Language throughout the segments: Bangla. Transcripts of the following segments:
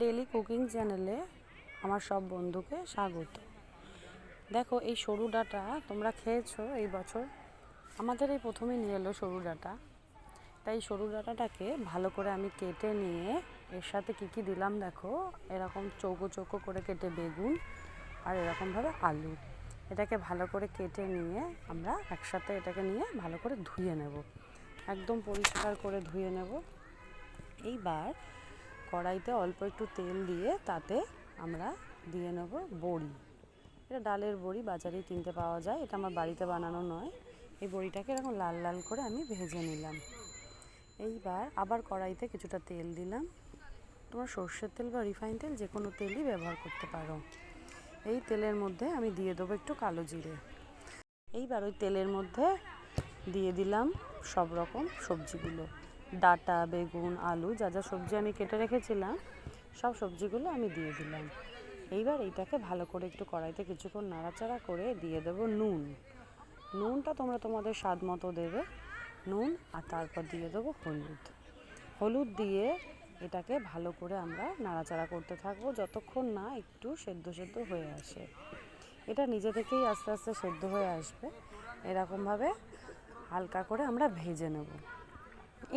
ডেলি কুকিং চ্যানেলে আমার সব বন্ধুকে স্বাগত। দেখো, এই সরু ডাঁটা তোমরা খেয়েছো এই বছর? আমাদের এই প্রথমেই নিয়ে এলো সরু ডাঁটা। তাই সরু ডাঁটাটাকে ভালো করে আমি কেটে নিয়ে এর সাথে কী দিলাম দেখো, এরকম চৌকো চৌকো করে কেটে বেগুন আর এরকমভাবে আলু, এটাকে ভালো করে কেটে নিয়ে আমরা একসাথে এটাকে নিয়ে ভালো করে ধুয়ে নেব, একদম পরিষ্কার করে ধুয়ে নেব। এইবার কড়াইতে অল্প একটু তেল দিয়ে তাতে আমরা দিয়ে নেব বড়ি। এটা ডালের বড়ি, বাজারেই কিনতে পাওয়া যায়, এটা আমার বাড়িতে বানানো নয়। এই বড়িটাকে এরকম লাল লাল করে আমি ভেজে নিলাম। এইবার আবার কড়াইতে কিছুটা তেল দিলাম। তোমরা সর্ষের তেল বা রিফাইন তেল যে কোনো তেলই ব্যবহার করতে পারো। এই তেলের মধ্যে আমি দিয়ে দেবো একটু কালো জিরে। এইবার ওই তেলের মধ্যে দিয়ে দিলাম সব রকম সবজিগুলো, ডাঁটা, বেগুন, আলু, যা যা সবজি আমি কেটে রেখেছিলাম সব সবজিগুলো আমি দিয়ে দিলাম। এইবার এইটাকে ভালো করে একটু কড়াইতে কিছুক্ষণ নাড়াচাড়া করে দিয়ে দেবো নুন। নুনটা তোমরা তোমাদের স্বাদ মতো দেবে, নুন। আর তারপর দিয়ে দেবো হলুদ দিয়ে এটাকে ভালো করে আমরা নাড়াচাড়া করতে থাকবো যতক্ষণ না একটু সেদ্ধ সেদ্ধ হয়ে আসে। এটা নিজে থেকেই আস্তে আস্তে সেদ্ধ হয়ে আসবে, এরকমভাবে হালকা করে আমরা ভেজে নেব।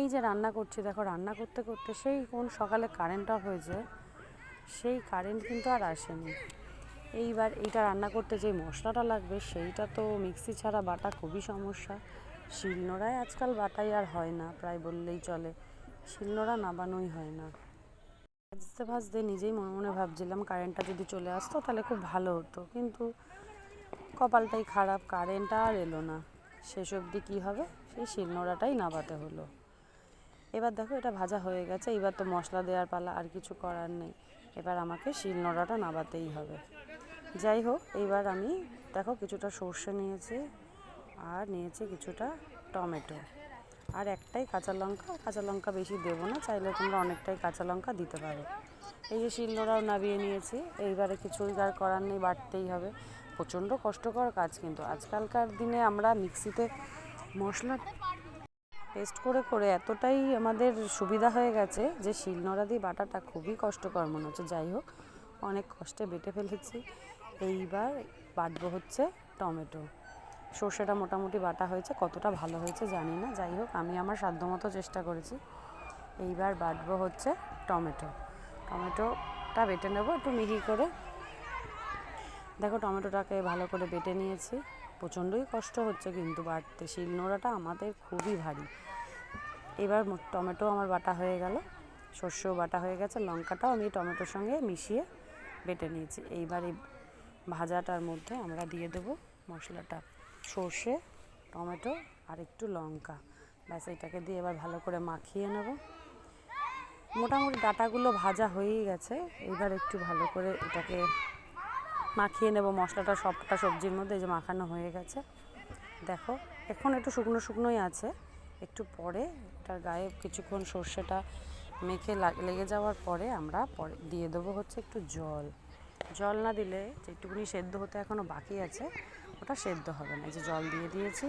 এই যে রান্না করছি, দেখো রান্না করতে করতে সেই কোন সকালে কারেন্ট অফ হয়েছে, সেই কারেন্ট কিন্তু আর আসেনি। এইবার এইটা রান্না করতে যে মশলাটা লাগবে সেইটা তো মিক্সি ছাড়া বাটা খুবই সমস্যা। শিলনোড়ায় আজকাল বাটাই আর হয় না, প্রায় বললেই চলে, শিলনোড়া নাবানোই হয় না। ভাজতে ভাজতে নিজেই মনে মনে ভাবছিলাম কারেন্টটা যদি চলে আসতো তাহলে খুব ভালো হতো, কিন্তু কপালটাই খারাপ, কারেন্ট আর এলো না। শেষ অবধি কী হবে, সেই শিলনোড়াটাই নাবাতে হলো। এবার দেখো এটা ভাজা হয়ে গেছে, এবার তো মশলা দেওয়ার পালা, আর কিছু করার নেই। এবার আমাকে শিলনোড়াটা নাবাতেই হবে। যাই হোক, এইবার আমি দেখো কিছুটা সর্ষে নিয়েছি, আর নিয়েছি কিছুটা টমেটো, আর একটাই কাঁচা লঙ্কা বেশি দেবো না, চাইলে তোমরা অনেকটাই কাঁচা লঙ্কা দিতে পারো। এই যে শিলনোড়াও নাবিয়ে নিয়েছি, এইবারে কিছুই আর করার নেই, বাটতেই হবে। প্রচণ্ড কষ্টকর কাজ, কিন্তু আজকালকার দিনে আমরা মিক্সিতে মশলা পেস্ট করে করে এতটাই আমাদের সুবিধা হয়ে গেছে যে শিলনোড়া দিয়ে বাটাটা খুবই কষ্টকর মনে হচ্ছে। যাই হোক, অনেক কষ্টে বেটে ফেলেছি। এইবার বাটবো হচ্ছে টমেটো। সর্ষেটা মোটামুটি বাটা হয়েছে, কতটা ভালো হয়েছে জানি না, যাই হোক আমি আমার সাধ্যমতো চেষ্টা করেছি। এইবার বাটবো হচ্ছে টমেটোটা বেটে নেবো একটু মিহি করে। দেখো টমেটোটাকে ভালো করে বেটে নিয়েছি, প্রচণ্ডই কষ্ট হচ্ছে কিন্তু বাটতে, শিলনোড়াটা আমাদের খুবই ভারী। এবার টমেটো আমার বাটা হয়ে গেল, সর্ষেও বাটা হয়ে গেছে, লঙ্কাটাও আমি টমেটোর সঙ্গে মিশিয়ে বেটে নিয়েছি। এইবার এই ভাজাটার মধ্যে আমরা দিয়ে দেবো মশলাটা, সর্ষে, টমেটো আর একটু লঙ্কা, ব্যাস এটাকে দিয়ে এবার ভালো করে মাখিয়ে নেব। মোটামুটি ডাঁটাগুলো ভাজা হয়েই গেছে, এইবার একটু ভালো করে এটাকে মাখিয়ে নেব মশলাটা সবটা সবজির মধ্যে। এই যে মাখানো হয়ে গেছে, দেখো এখন একটু শুকনো শুকনোই আছে, একটু পরে এটার গায়ে কিছুক্ষণ সর্ষেটা মেখে লেগে যাওয়ার পরে আমরা দিয়ে দেবো হচ্ছে একটু জল না দিলে যেটুকুনি সেদ্ধ হতে এখনও বাকি আছে ওটা সেদ্ধ হবে না। এই যে জল দিয়ে দিয়েছি,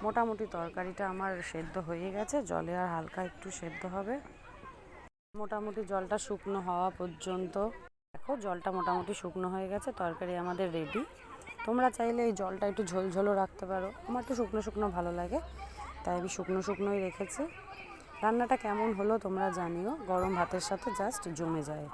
মোটামুটি তরকারিটা আমার সেদ্ধ হয়ে গেছে, জলে আর হালকা একটু সেদ্ধ হবে। মোটামুটি জলটা শুকনো হওয়া পর্যন্ত, দেখো জলটা মোটামুটি শুকনো হয়ে গেছে, তরকারি আমাদের রেডি। তোমরা চাইলে এই জলটা একটু ঝোলঝোলও রাখতে পারো, আমার তো শুকনো শুকনো ভালো লাগে, তাই আমি শুকনো শুকনোই রেখেছি। রান্নাটা কেমন হলো তোমরা জানিও, গরম ভাতের সাথে জাস্ট জমে যায়।